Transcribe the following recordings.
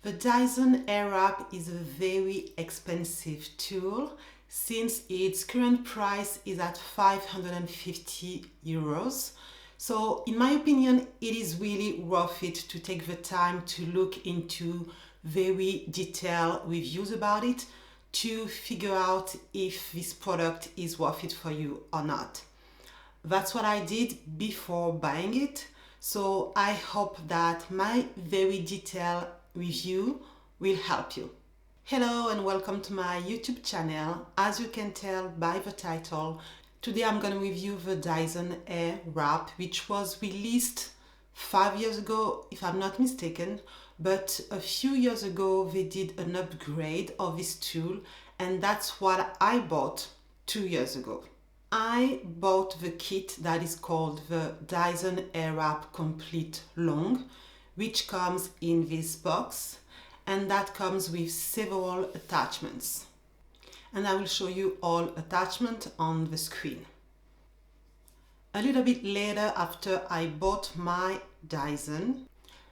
The Dyson Airwrap is a very expensive tool since its current price is at 550 euros. So in my opinion, it is really worth it to take the time to look into very detailed reviews about it to figure out if this product is worth it for you or not. That's what I did before buying it. So I hope that my very detailed review will help you. Hello and welcome to my YouTube channel. As you can tell by the title, today I'm going to review the Dyson Airwrap, which was released 5 years ago if I'm not mistaken, but a few years ago they did an upgrade of this tool and that's what I bought 2 years ago. I bought the kit that is called the Dyson Airwrap Complete Long, which comes in this box, and that comes with several attachments. And I will show you all attachments on the screen. A little bit later, after I bought my Dyson,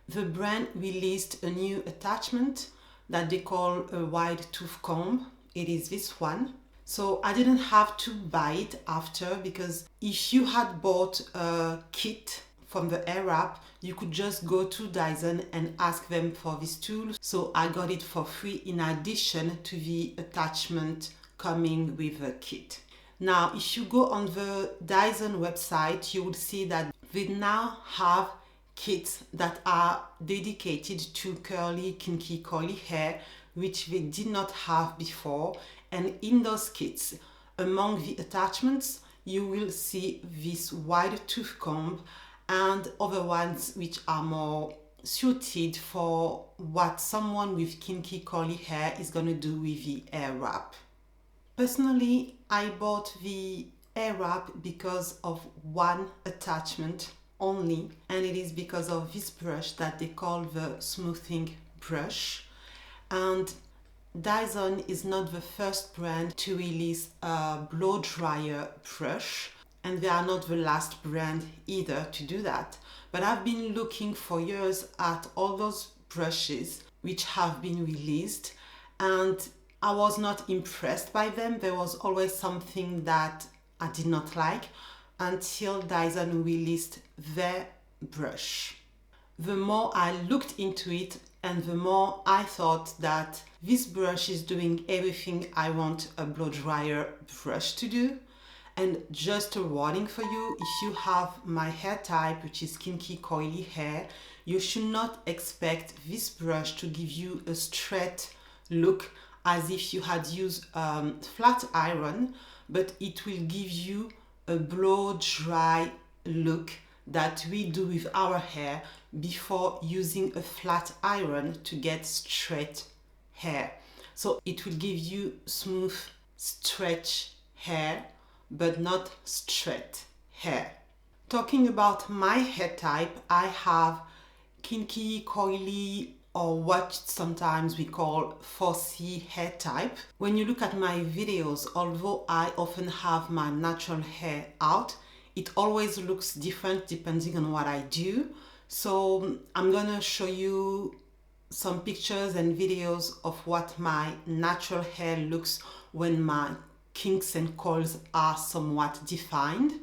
the brand released a new attachment that they call a wide tooth comb. It is this one. So I didn't have to buy it after, because if you had bought a kit from the Airwrap, you could just go to Dyson and ask them for this tool. So I got it for free in addition to the attachment coming with the kit. Now, if you go on the Dyson website, you will see that they now have kits that are dedicated to curly, kinky, coily hair, which they did not have before. And in those kits, among the attachments, you will see this wide tooth comb and other ones which are more suited for what someone with kinky coily hair is going to do with the Airwrap. Personally, I bought the Airwrap because of one attachment only, and it is because of this brush that they call the smoothing brush. And Dyson is not the first brand to release a blow dryer brush, and they are not the last brand either to do that. But I've been looking for years at all those brushes which have been released, and I was not impressed by them. There was always something that I did not like until Dyson released their brush. The more I looked into it, and the more I thought that this brush is doing everything I want a blow dryer brush to do. And just a warning for you, if you have my hair type, which is kinky coily hair, you should not expect this brush to give you a straight look as if you had used flat iron, but it will give you a blow dry look that we do with our hair before using a flat iron to get straight hair. So it will give you smooth, stretch hair, but not straight hair. Talking about my hair type, I have kinky, coily, or what sometimes we call 4C hair type. When you look at my videos, although I often have my natural hair out, it always looks different depending on what I do. So I'm gonna show you some pictures and videos of what my natural hair looks when my kinks and coils are somewhat defined.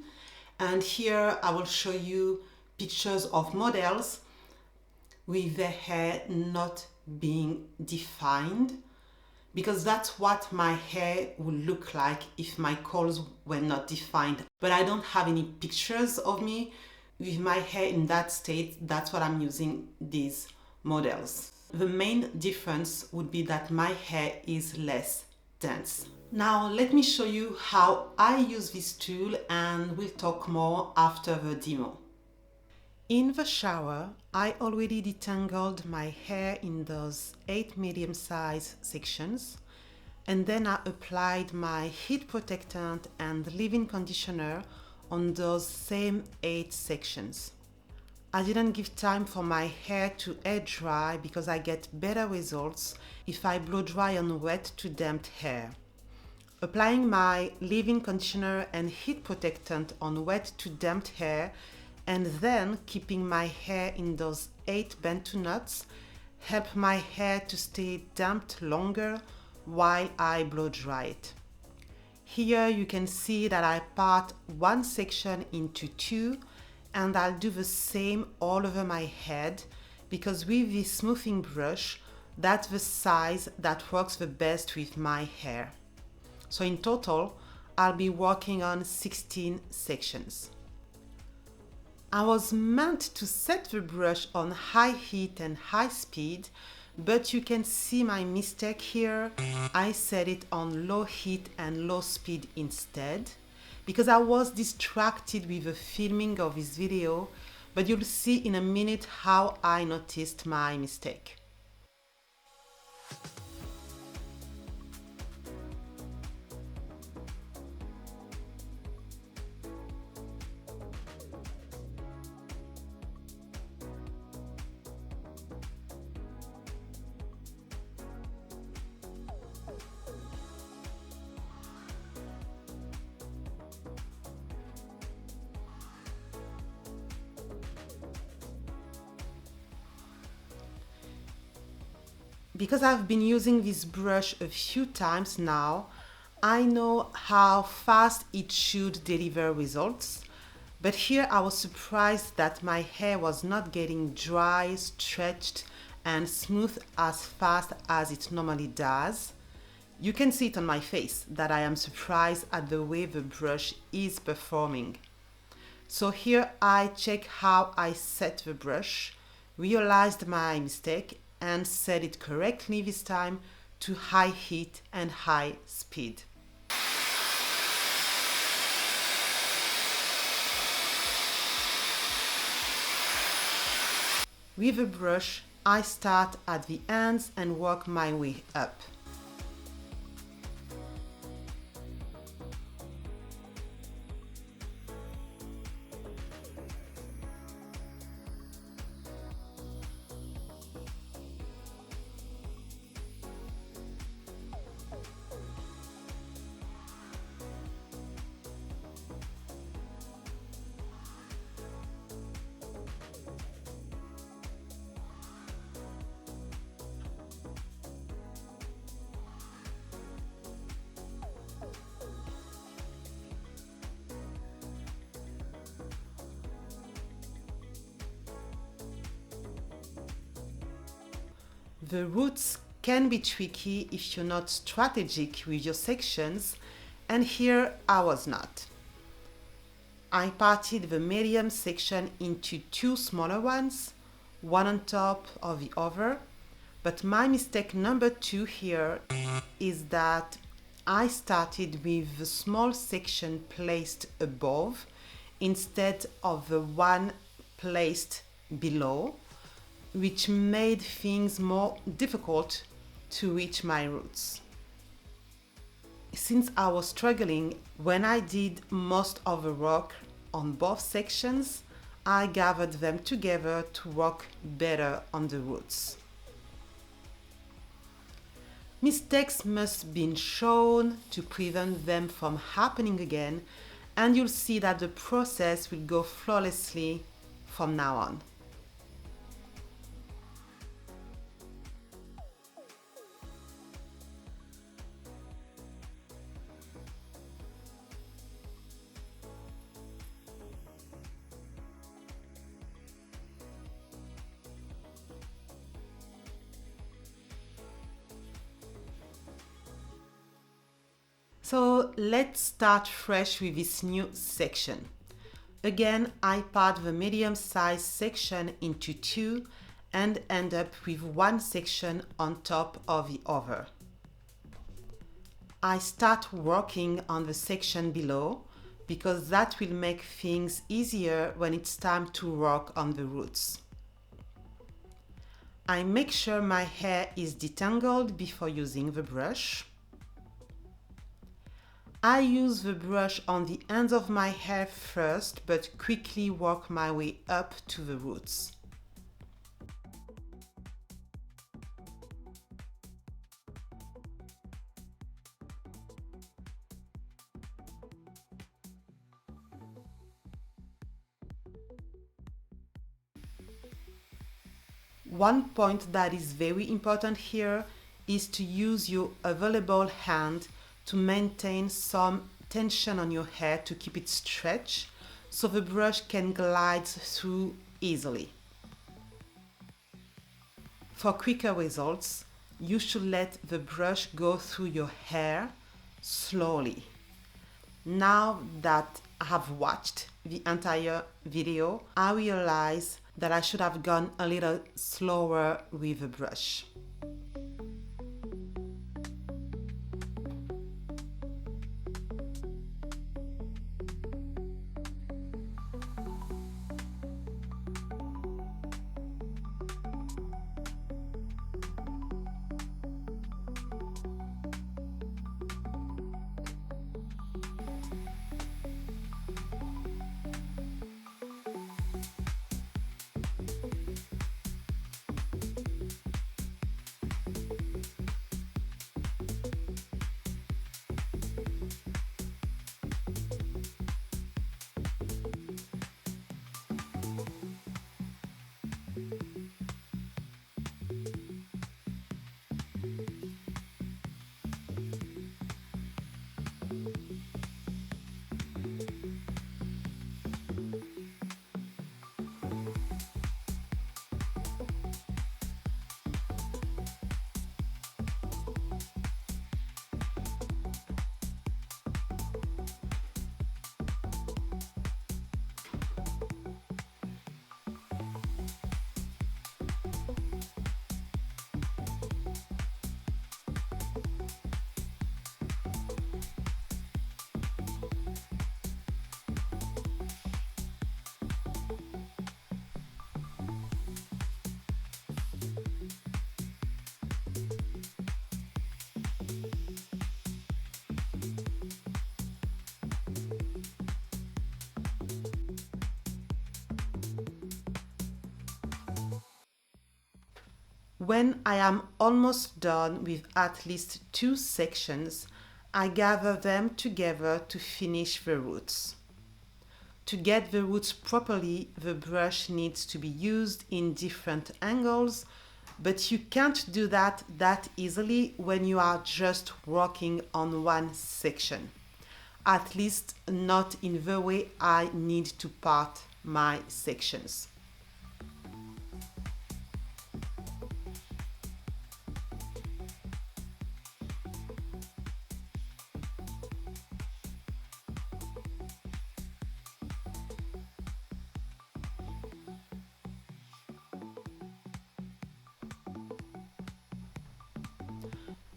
And here I will show you pictures of models with their hair not being defined, because that's what my hair would look like if my coils were not defined. But I don't have any pictures of me with my hair in that state. That's what I'm using these models. The main difference would be that my hair is less dense. Now let me show you how I use this tool, and we'll talk more after the demo. In the shower, I already detangled my hair in those 8 medium-sized sections, and then I applied my heat protectant and leave-in conditioner on those same 8 sections. I didn't give time for my hair to air dry because I get better results if I blow dry on wet to damp hair. Applying my leave-in conditioner and heat protectant on wet to damp hair, and then keeping my hair in those 8 Bantu knots help my hair to stay damped longer while I blow dry it. Here you can see that I part one section into two, and I'll do the same all over my head because with this smoothing brush, that's the size that works the best with my hair. So in total, I'll be working on 16 sections. I was meant to set the brush on high heat and high speed, but you can see my mistake here. I set it on low heat and low speed instead because I was distracted with the filming of this video, but you'll see in a minute how I noticed my mistake. Because I've been using this brush a few times now, I know how fast it should deliver results. But here I was surprised that my hair was not getting dry, stretched, and smooth as fast as it normally does. You can see it on my face that I am surprised at the way the brush is performing. So here I check how I set the brush, realized my mistake, and set it correctly this time to high heat and high speed. With a brush, I start at the ends and work my way up. The roots can be tricky if you're not strategic with your sections, and here I was not. I parted the medium section into two smaller ones, one on top of the other, but my mistake number two here is that I started with the small section placed above instead of the one placed below, which made things more difficult to reach my roots. Since I was struggling when I did most of the work on both sections, I gathered them together to work better on the roots. Mistakes must be shown to prevent them from happening again, and you'll see that the process will go flawlessly from now on. So let's start fresh with this new section. Again, I part the medium-sized section into two and end up with one section on top of the other. I start working on the section below because that will make things easier when it's time to work on the roots. I make sure my hair is detangled before using the brush. I use the brush on the ends of my hair first, but quickly work my way up to the roots. One point that is very important here is to use your available hand to maintain some tension on your hair to keep it stretched so the brush can glide through easily. For quicker results, you should let the brush go through your hair slowly. Now that I have watched the entire video, I realize that I should have gone a little slower with the brush. When I am almost done with at least 2 sections, I gather them together to finish the roots. To get the roots properly, the brush needs to be used in different angles, but you can't do that easily when you are just working on one section. At least not in the way I need to part my sections.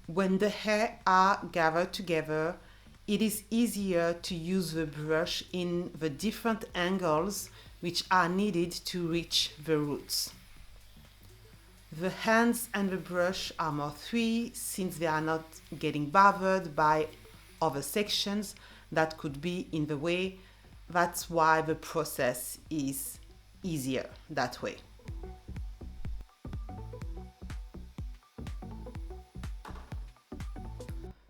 When the hair are gathered together, it is easier to use the brush in the different angles which are needed to reach the roots. The hands and the brush are more free since they are not getting bothered by other sections that could be in the way. That's why the process is easier that way.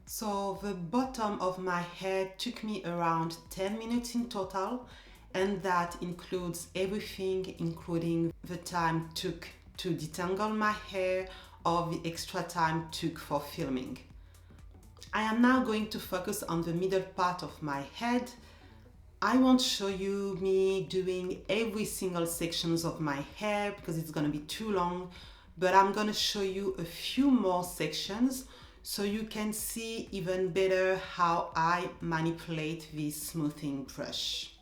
So the bottom of my hair took me around 10 minutes in total, and that includes everything, including the time took to detangle my hair or the extra time took for filming. I am now going to focus on the middle part of my head. I won't show you me doing every single sections of my hair because it's going to be too long, but I'm going to show you a few more sections so you can see even better how I manipulate this smoothing brush.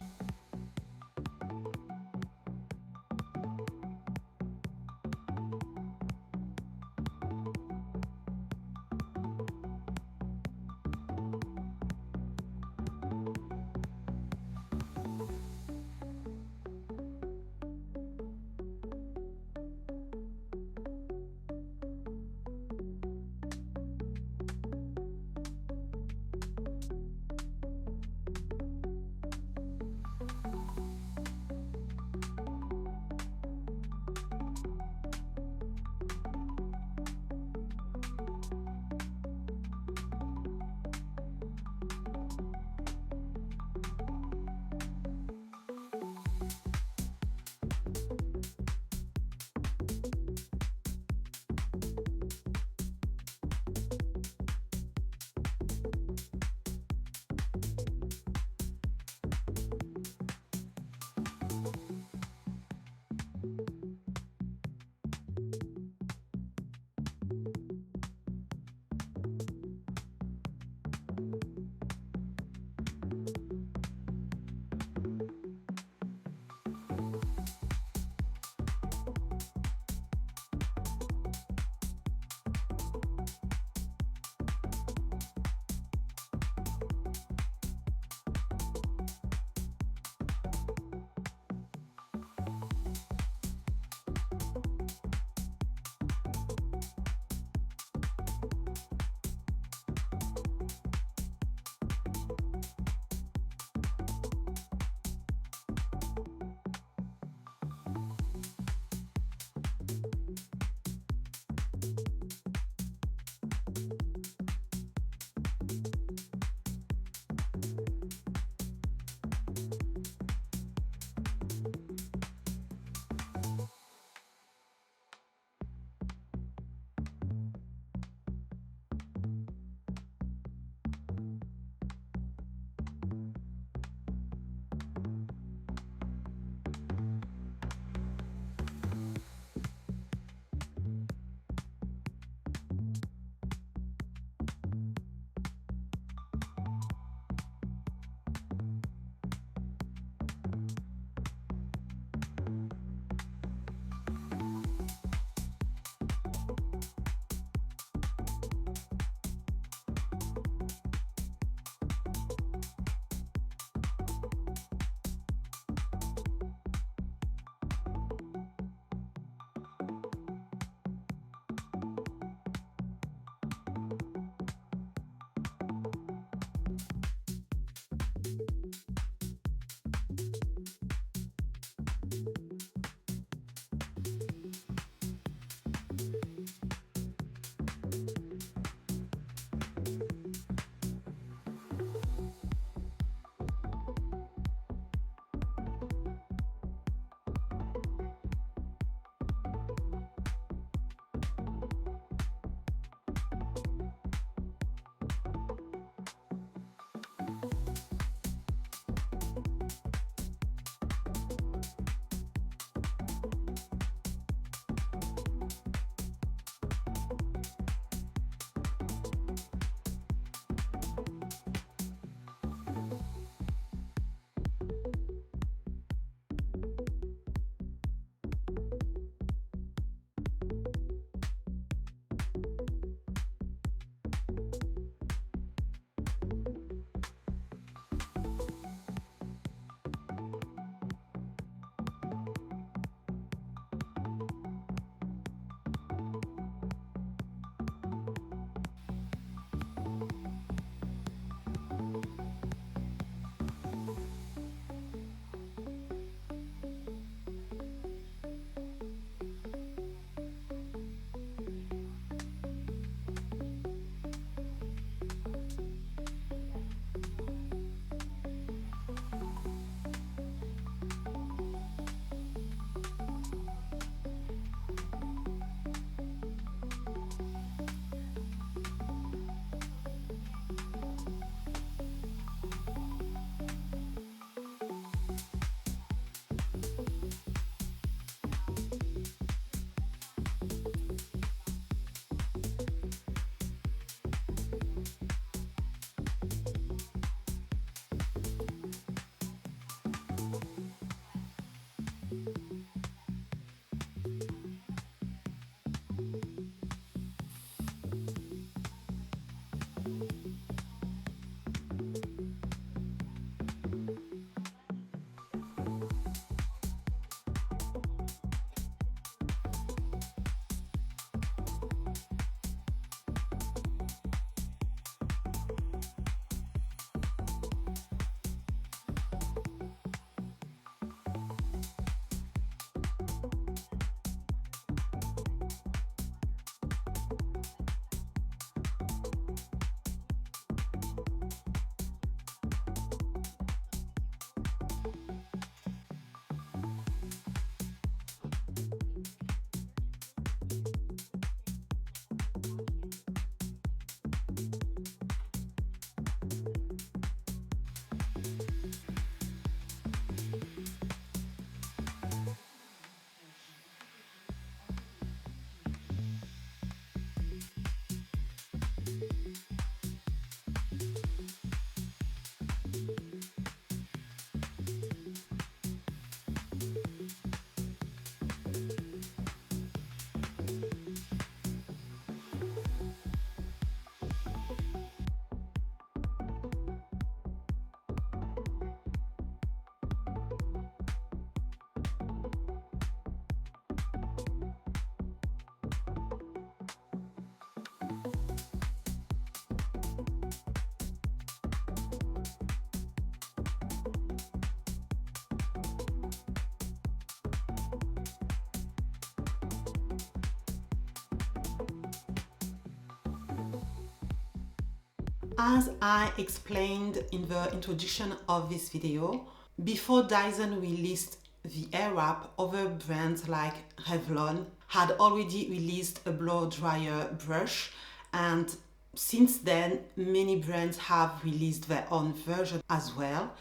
As I explained in the introduction of this video, before Dyson released the Airwrap, other brands like Revlon had already released a blow dryer brush, and since then many brands have released their own version as well.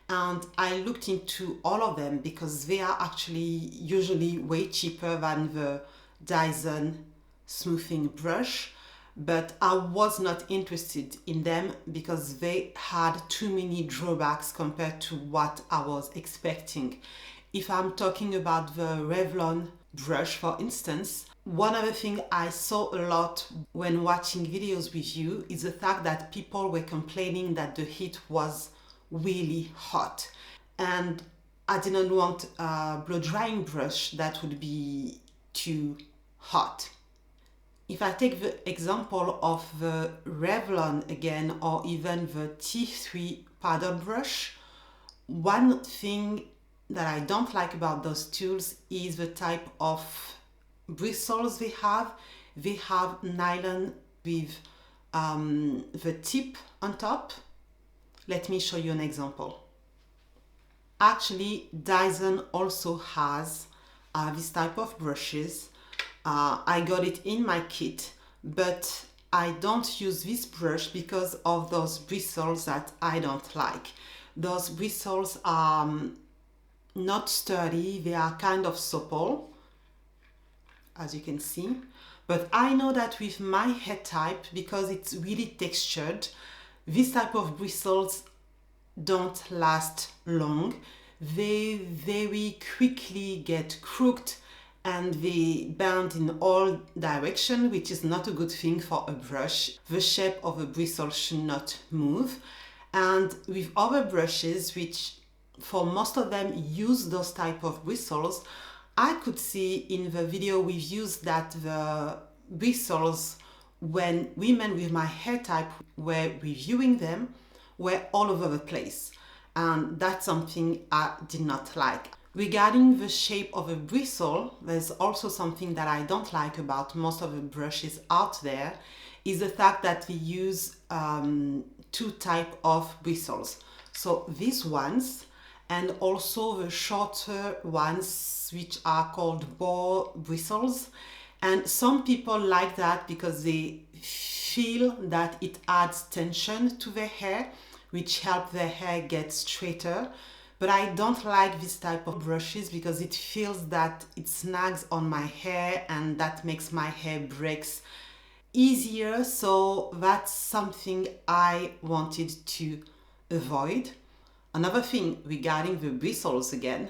And I looked into all of them because they are actually usually way cheaper than the Dyson smoothing brush, but I was not interested in them because they had too many drawbacks compared to what I was expecting. If I'm talking about the Revlon brush, for instance, one other thing I saw a lot when watching videos with you is the fact that people were complaining that the heat was really hot, and I didn't want a blow drying brush that would be too hot. If I take the example of the Revlon again, or even the T3 paddle brush, one thing that I don't like about those tools is the type of bristles they have. They have nylon with the tip on top. Let me show you an example. Actually, Dyson also has this type of brushes. I got it in my kit, but I don't use this brush because of those bristles that I don't like. Those bristles are not sturdy, they are kind of supple, as you can see. But I know that with my hair type, because it's really textured, this type of bristles don't last long. They very quickly get crooked and they bend in all directions, which is not a good thing for a brush. The shape of a bristle should not move. And with other brushes, which for most of them use those type of bristles, I could see in the video we've used that the bristles, when women with my hair type were reviewing them, were all over the place. And that's something I did not like. Regarding the shape of a bristle, there's also something that I don't like about most of the brushes out there, is the fact that we use two types of bristles. So these ones, and also the shorter ones, which are called boar bristles. And some people like that because they feel that it adds tension to their hair, which help their hair get straighter. But I don't like this type of brushes because it feels that it snags on my hair and that makes my hair breaks easier. So that's something I wanted to avoid. Another thing regarding the bristles again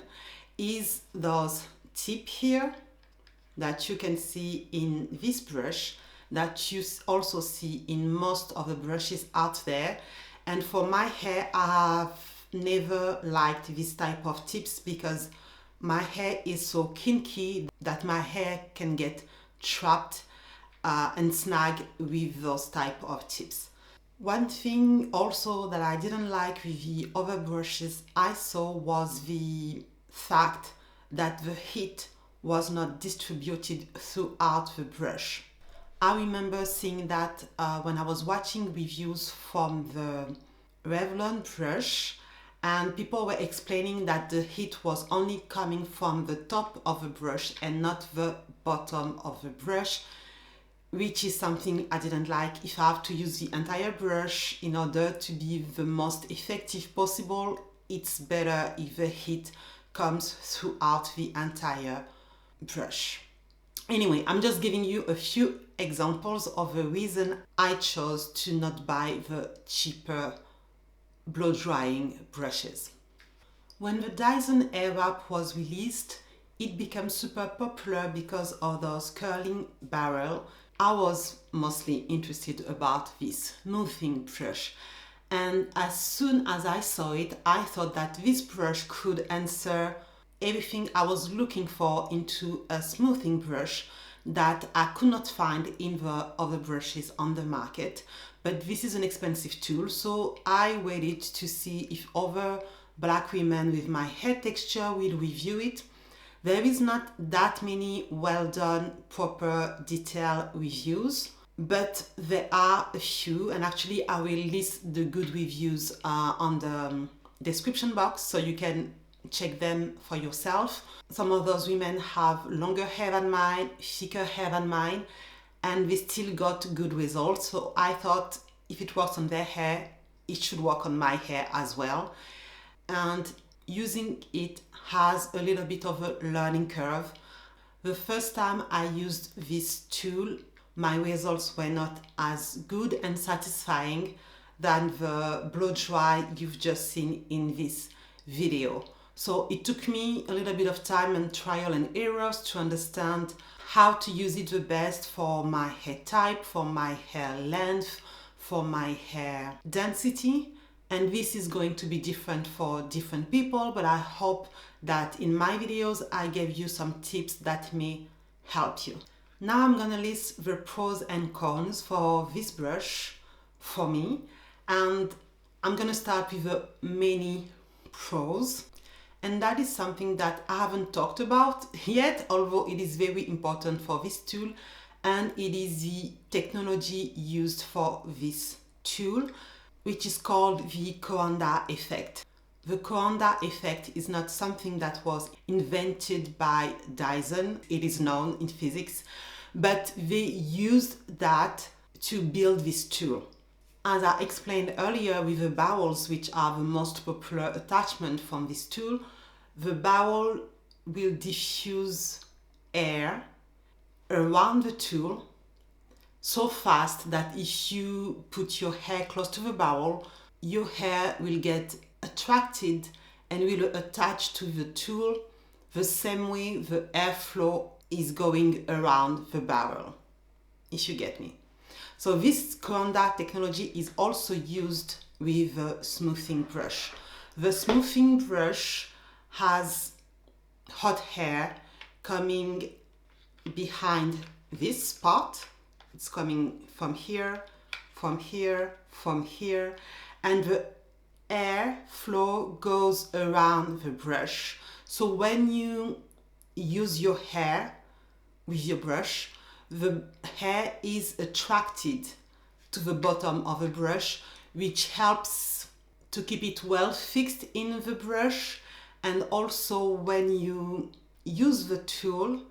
is those tip here that you can see in this brush, that you also see in most of the brushes out there. And for my hair, I have never liked this type of tips because my hair is so kinky that my hair can get trapped and snag with those type of tips. One thing also that I didn't like with the other brushes I saw was the fact that the heat was not distributed throughout the brush. I remember seeing that when I was watching reviews from the Revlon brush, and people were explaining that the heat was only coming from the top of the brush and not the bottom of the brush, which is something I didn't like. If I have to use the entire brush in order to be the most effective possible, it's better if the heat comes throughout the entire brush. Anyway, I'm just giving you a few examples of the reason I chose to not buy the cheaper blow drying brushes. When the Dyson Airwrap was released, it became super popular because of those curling barrel. I was mostly interested about this smoothing brush, and as soon as I saw it, I thought that this brush could answer everything I was looking for into a smoothing brush that I could not find in the other brushes on the market. But this is an expensive tool, so I waited to see if other black women with my hair texture will review it. There is not that many well done, proper, detailed reviews. but there are a few, and actually I will list the good reviews on the description box so you can check them for yourself. Some of those women have longer hair than mine, thicker hair than mine, and they still got good results. So I thought if it works on their hair, it should work on my hair as well. And using it has a little bit of a learning curve. The first time I used this tool, my results were not as good and satisfying than the blow dry you've just seen in this video. So it took me a little bit of time and trial and errors to understand how to use it the best for my hair type, for my hair length, for my hair density. And this is going to be different for different people, but I hope that in my videos I gave you some tips that may help you. Now I'm gonna list the pros and cons for this brush for me, and I'm gonna start with the many pros. And that is something that I haven't talked about yet, although it is very important for this tool, and it is the technology used for this tool, which is called the Coanda effect. The Coanda effect is not something that was invented by Dyson. It is known in physics, but they used that to build this tool. As I explained earlier with the barrels, which are the most popular attachment from this tool, the barrel will diffuse air around the tool so fast that if you put your hair close to the barrel, your hair will get attracted and will attach to the tool the same way the airflow is going around the barrel, if you get me. So this Coanda technology is also used with the smoothing brush. The smoothing brush has hot hair coming behind this part. It's coming from here, from here, from here, and the air flow goes around the brush. So when you use your hair with your brush, the hair is attracted to the bottom of the brush, which helps to keep it well fixed in the brush. And also when you use the tool,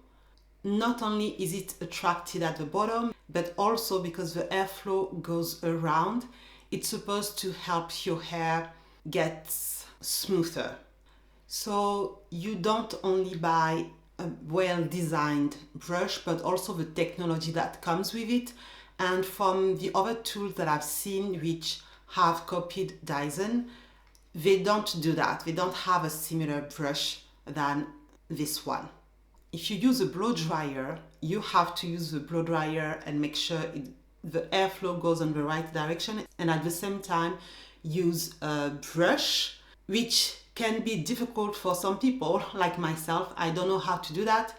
not only is it attracted at the bottom, but also because the airflow goes around, it's supposed to help your hair get smoother. So you don't only buy a well-designed brush, but also the technology that comes with it. And from the other tools that I've seen which have copied Dyson, they don't do that. They don't have a similar brush than this one. If you use a blow dryer, you have to use the blow dryer and make sure the airflow goes in the right direction, and at the same time use a brush, which can be difficult for some people like myself. I don't know how to do that.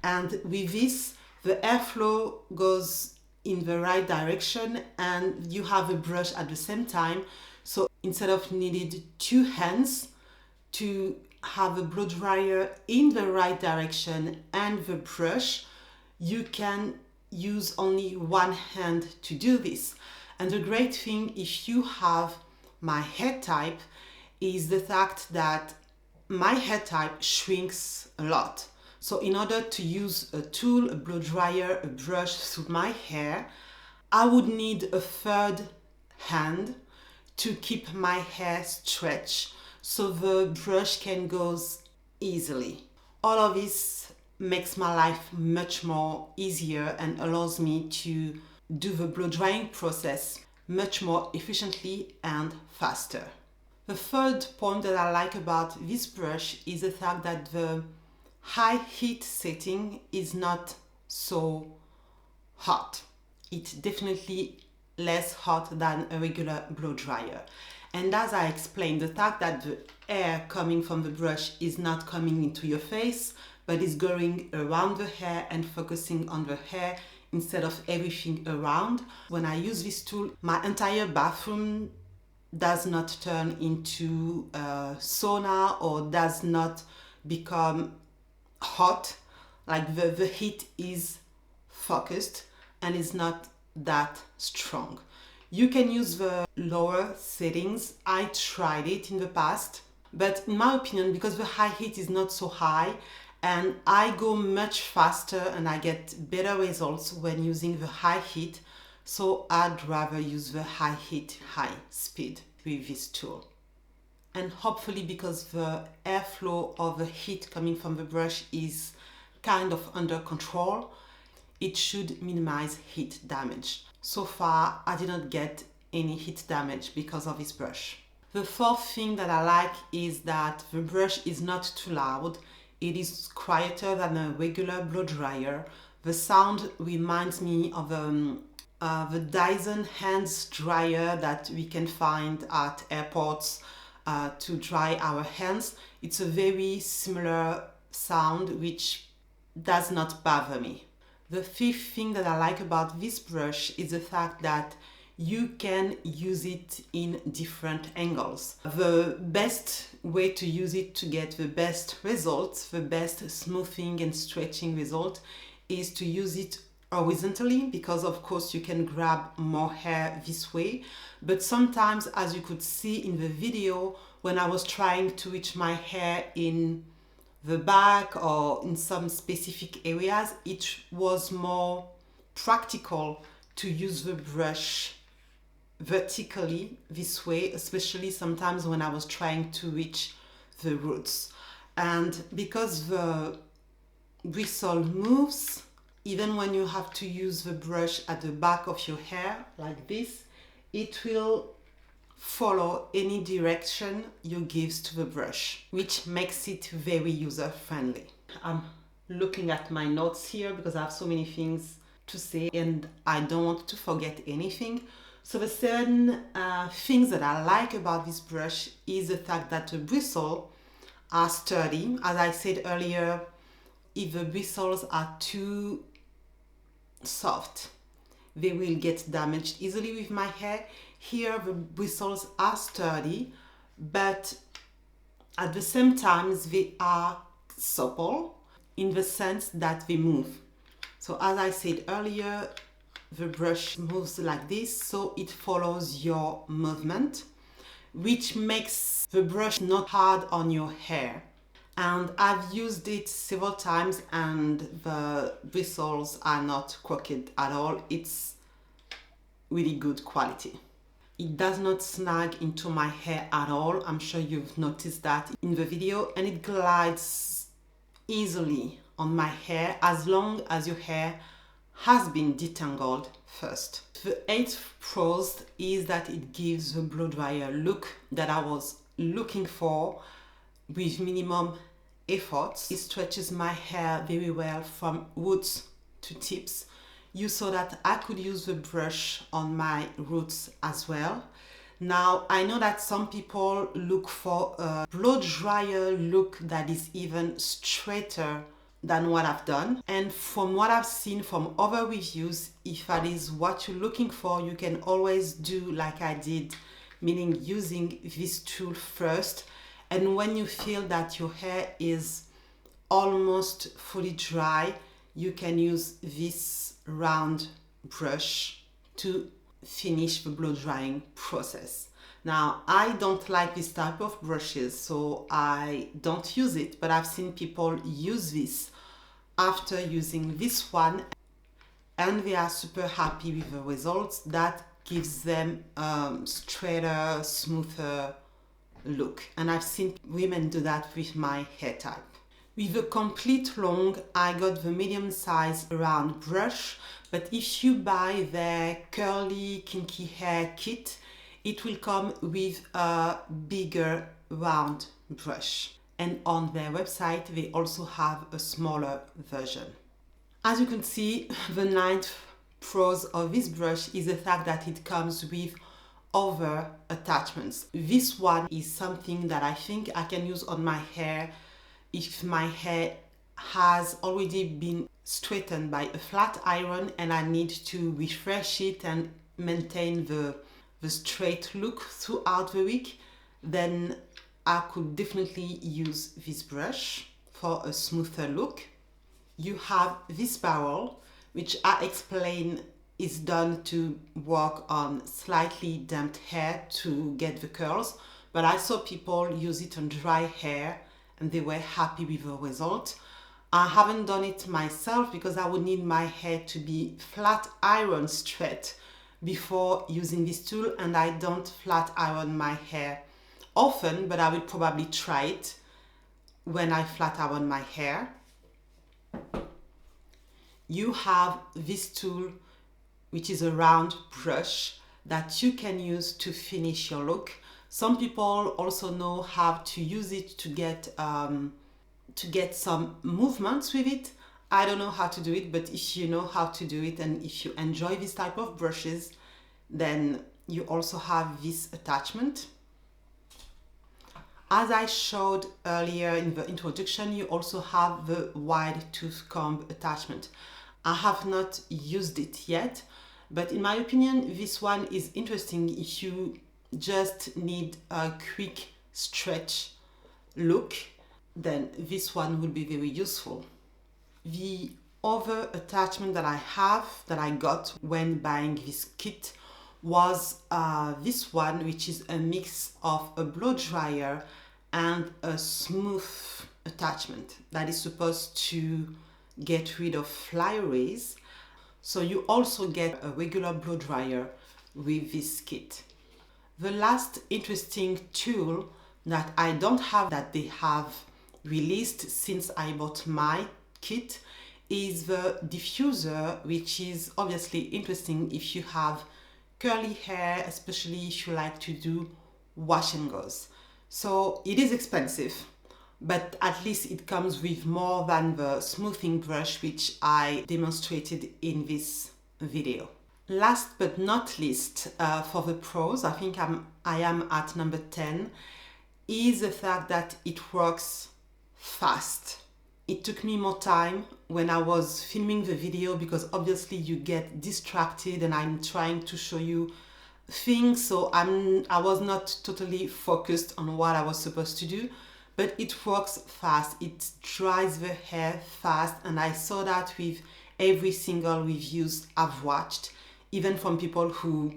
And with this, the airflow goes in the right direction and you have a brush at the same time. So instead of needing two hands to have a blow dryer in the right direction and the brush, you can use only one hand to do this. And the great thing, if you have my hair type, is the fact that my hair type shrinks a lot. So in order to use a tool, a blow dryer, a brush through my hair, I would need a third hand to keep my hair stretched so the brush can go easily. All of this makes my life much more easier and allows me to do the blow drying process much more efficiently and faster. The third point that I like about this brush is the fact that the high heat setting is not so hot. It's definitely less hot than a regular blow dryer. And as I explained, the fact that the air coming from the brush is not coming into your face, but is going around the hair and focusing on the hair instead of everything around. When I use this tool, my entire bathroom does not turn into a sauna or does not become hot. Like the heat is focused and is not that strong. You can use the lower settings. I tried it in the past, but in my opinion, because the high heat is not so high and I go much faster and I get better results when using the high heat, so I'd rather use the high heat, high speed with this tool. And hopefully, because the airflow of the heat coming from the brush is kind of under control, it should minimize heat damage. So far, I did not get any heat damage because of this brush. The fourth thing that I like is that the brush is not too loud. It is quieter than a regular blow dryer. The sound reminds me of the Dyson hands dryer that we can find at airports to dry our hands. It's a very similar sound which does not bother me. The fifth thing that I like about this brush is the fact that you can use it in different angles. The best way to use it to get the best results, the best smoothing and stretching result, is to use it horizontally, because of course you can grab more hair this way. But sometimes, as you could see in the video, when I was trying to reach my hair in the back or in some specific areas, it was more practical to use the brush vertically this way, especially sometimes when I was trying to reach the roots. And because the bristle moves, even when you have to use the brush at the back of your hair like this, it will follow any direction you give to the brush, which makes it very user-friendly. I'm looking at my notes here because I have so many things to say and I don't want to forget anything. So the seven things that I like about this brush is the fact that the bristles are sturdy. As I said earlier, if the bristles are too soft, they will get damaged easily with my hair. Here the bristles are sturdy, but at the same time they are supple in the sense that they move. So as I said earlier, the brush moves like this, so it follows your movement, which makes the brush not hard on your hair. And I've used it several times and the bristles are not crooked at all. It's really good quality. It does not snag into my hair at all. I'm sure you've noticed that in the video, and it glides easily on my hair as long as your hair has been detangled first. The eighth pros is that it gives the blow dryer look that I was looking for with minimum efforts. It stretches my hair very well from roots to tips. You saw that I could use the brush on my roots as well. Now, I know that some people look for a blow dryer look that is even straighter than what I've done. And from what I've seen from other reviews, if that is what you're looking for, you can always do like I did, meaning using this tool first. And when you feel that your hair is almost fully dry, you can use this round brush to finish the blow drying process. Now, I don't like this type of brushes, so I don't use it, but I've seen people use this after using this one and they are super happy with the results. That gives them straighter, smoother look. And I've seen women do that with my hair type. With the complete long, I got the medium size round brush, but if you buy their curly kinky hair kit, it will come with a bigger round brush. And on their website, they also have a smaller version. As you can see, the ninth pros of this brush is the fact that it comes with other attachments. This one is something that I think I can use on my hair if my hair has already been straightened by a flat iron and I need to refresh it and maintain the straight look throughout the week, then I could definitely use this brush for a smoother look. You have this barrel, which I explained is done to work on slightly damped hair to get the curls, but I saw people use it on dry hair and they were happy with the result. I haven't done it myself because I would need my hair to be flat iron straight before using this tool, and I don't flat iron my hair often, but I will probably try it when I flat iron my hair. You have this tool, which is a round brush that you can use to finish your look. Some people also know how to use it to get some movements with it. I don't know how to do it, but if you know how to do it and if you enjoy this type of brushes, then you also have this attachment. As I showed earlier in the introduction, you also have the wide tooth comb attachment. I have not used it yet, but in my opinion, this one is interesting if you just need a quick stretch look, then this one will be very useful. The other attachment that I got when buying this kit was this one, which is a mix of a blow dryer and a smooth attachment that is supposed to get rid of flyaways. So you also get a regular blow dryer with this kit. The last interesting tool that I don't have that they have released since I bought my kit is the diffuser, which is obviously interesting if you have curly hair, especially if you like to do wash and goes. So it is expensive, but at least it comes with more than the smoothing brush which I demonstrated in this video. Last but not least, for the pros, I think I am at number 10, is the fact that it works fast. It took me more time when I was filming the video because obviously you get distracted and I'm trying to show you things, so I was not totally focused on what I was supposed to do, but it works fast. It dries the hair fast, and I saw that with every single reviews I've watched, even from people who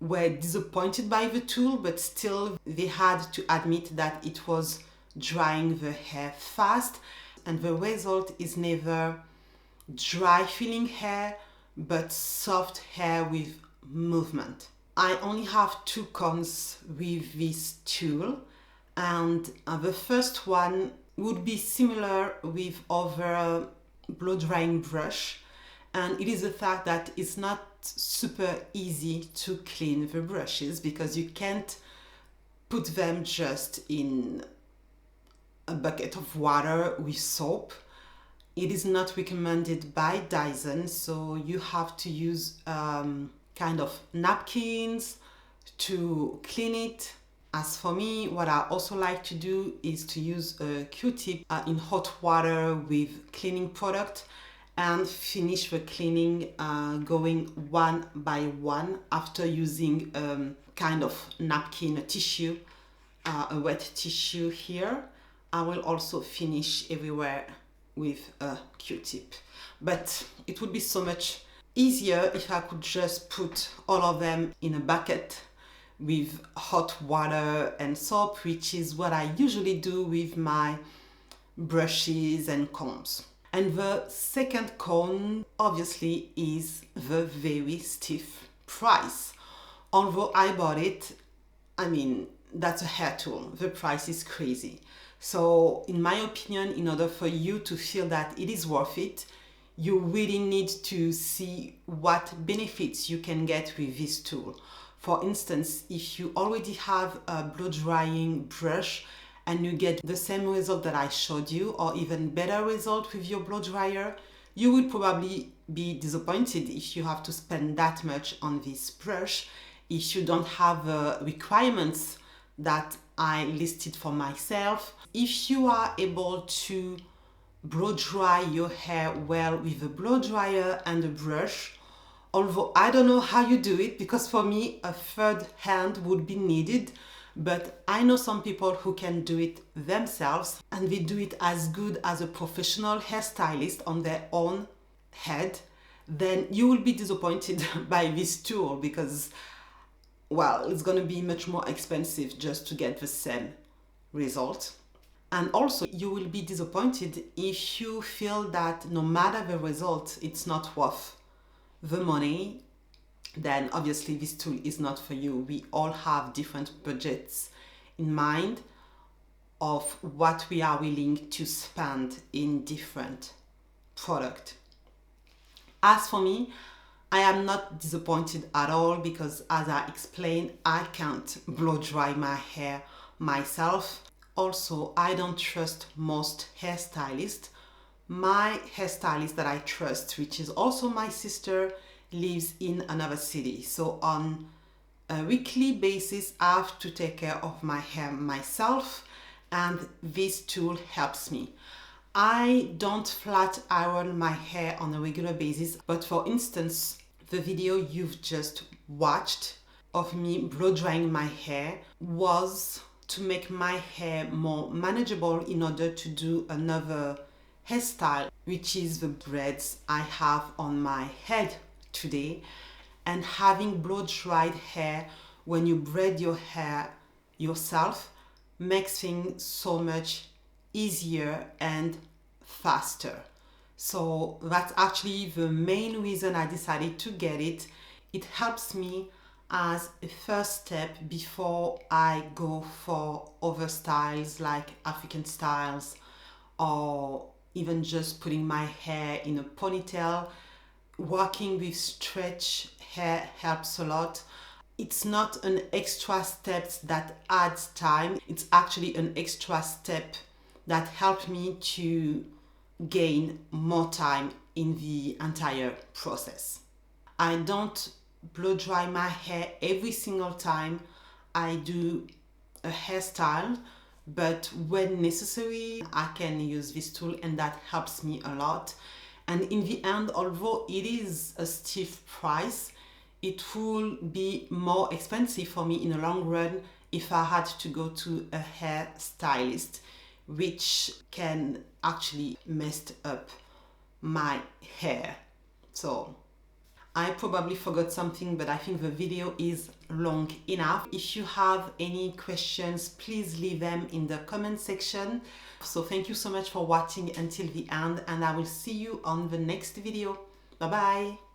were disappointed by the tool, but still they had to admit that it was drying the hair fast, and the result is never dry feeling hair, but soft hair with movement. I only have 2 cons with this tool, and the first one would be similar with other blow drying brush, and it is the fact that it's not super easy to clean the brushes because you can't put them just in a bucket of water with soap. It is not recommended by Dyson, so you have to use kind of napkins to clean it. As for me, what I also like to do is to use a Q-tip in hot water with cleaning product and finish the cleaning going one by one after using kind of napkin, a tissue, a wet tissue here. I will also finish everywhere with a Q-tip. But it would be so much easier if I could just put all of them in a bucket with hot water and soap, which is what I usually do with my brushes and combs. And the second con, obviously, is the very stiff price. Although I bought it, I mean, that's a hair tool. The price is crazy. So in my opinion, in order for you to feel that it is worth it, you really need to see what benefits you can get with this tool. For instance, if you already have a blow drying brush and you get the same result that I showed you, or even better result with your blow dryer, you will probably be disappointed if you have to spend that much on this brush if you don't have the requirements that I listed for myself. If you are able to blow dry your hair well with a blow dryer and a brush, although I don't know how you do it, because for me a third hand would be needed, but I know some people who can do it themselves and they do it as good as a professional hairstylist on their own head, then you will be disappointed by this tool because, well, it's going to be much more expensive just to get the same result. And also, you will be disappointed if you feel that no matter the result, it's not worth the money. Then obviously this tool is not for you. We all have different budgets in mind of what we are willing to spend in different product. As for me, I am not disappointed at all because, as I explained, I can't blow dry my hair myself. Also, I don't trust most hairstylists. My hairstylist that I trust, which is also my sister, lives in another city. So on a weekly basis, I have to take care of my hair myself, and this tool helps me. I don't flat iron my hair on a regular basis, but for instance, the video you've just watched of me blow drying my hair was to make my hair more manageable in order to do another hairstyle, which is the braids I have on my head today. And having blow dried hair when you braid your hair yourself makes things so much easier and faster. So that's actually the main reason I decided to get it. It helps me as a first step before I go for other styles like African styles, or even just putting my hair in a ponytail. Working with stretch hair helps a lot. It's not an extra step that adds time. It's actually an extra step that helped me to gain more time in the entire process. I don't blow dry my hair every single time I do a hairstyle, but when necessary, I can use this tool and that helps me a lot. And in the end, although it is a stiff price, it will be more expensive for me in the long run if I had to go to a hair stylist, which can actually mess up my hair. So I probably forgot something, but I think the video is long enough. If you have any questions, please leave them in the comment section. So thank you so much for watching until the end, and I will see you on the next video. Bye bye.